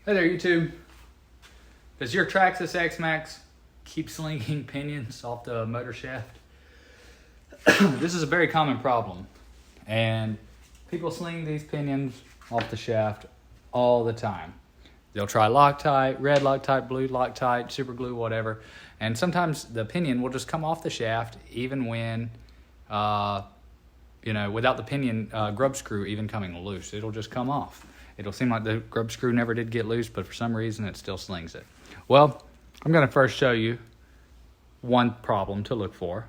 Hey there, YouTube. Does your Traxxas X-Maxx keep slinging pinions off the motor shaft? This is a very common problem, and people sling these pinions off the shaft all the time. They'll try Loctite, red Loctite, blue Loctite, super glue, whatever, and sometimes the pinion will just come off the shaft even when, without the pinion grub screw even coming loose. It'll just come off. It'll seem like the grub screw never did get loose, but for some reason it still slings it. Well, I'm going to first show you one problem to look for.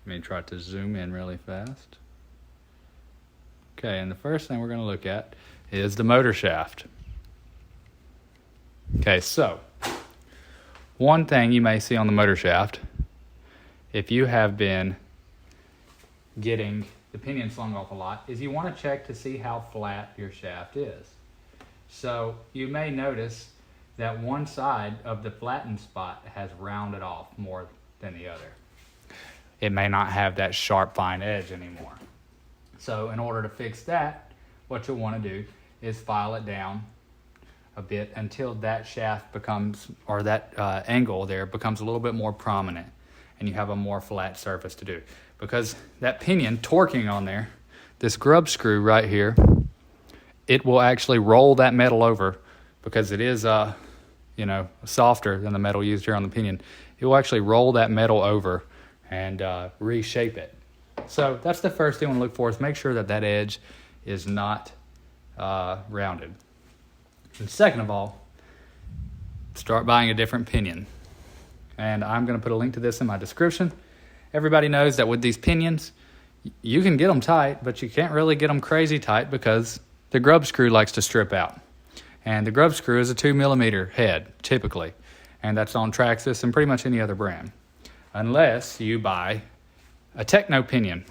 Let me try to zoom in really fast. Okay, and the first thing we're going to look at is the motor shaft. Okay, so one thing you may see on the motor shaft, if you have been getting the pinion slung off a lot, is you want to check to see how flat your shaft is. So you may notice that one side of the flattened spot has rounded off more than the other. It may not have that sharp fine edge anymore. So in order to fix that, what you'll want to do is file it down a bit until that shaft becomes, or that angle there becomes a little bit more prominent and you have a more flat surface to do. Because that pinion torquing on there, this grub screw right here, it will actually roll that metal over because it is softer than the metal used here on the pinion. It will actually roll that metal over and reshape it. So that's the first thing we want to look for, is make sure that that edge is not rounded. And second of all, start buying a different pinion. And I'm going to put a link to this in my description. Everybody knows that with these pinions, you can get them tight, but you can't really get them crazy tight because the grub screw likes to strip out. And the grub screw is a 2mm head, typically. And that's on Traxxas and pretty much any other brand. Unless you buy a tekno pinion.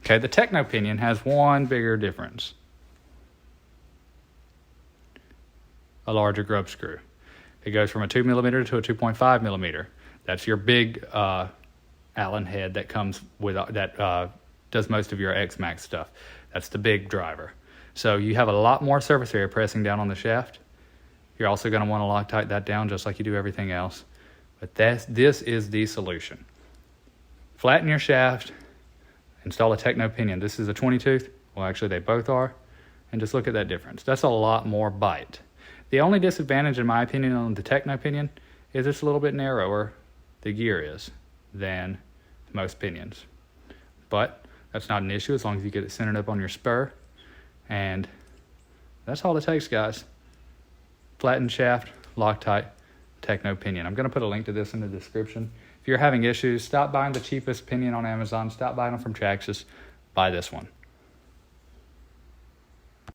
Okay, the tekno pinion has one bigger difference. A larger grub screw. It goes from a 2mm to a 2.5mm. That's your big Allen head that comes with that does most of your X-Maxx stuff. That's the big driver. So you have a lot more surface area pressing down on the shaft. You're also going to want to Loctite that down just like you do everything else. But this is the solution. Flatten your shaft, install a tekno pinion. This is a 20 tooth. Well, actually they both are. And just look at that difference. That's a lot more bite. The only disadvantage, in my opinion, on the tekno pinion is it's a little bit narrower, the gear is, than most pinions. But that's not an issue as long as you get it centered up on your spur. And that's all it takes, guys. Flattened shaft, Loctite, tekno pinion. I'm going to put a link to this in the description. If you're having issues, stop buying the cheapest pinion on Amazon. Stop buying them from Traxxas. Buy this one.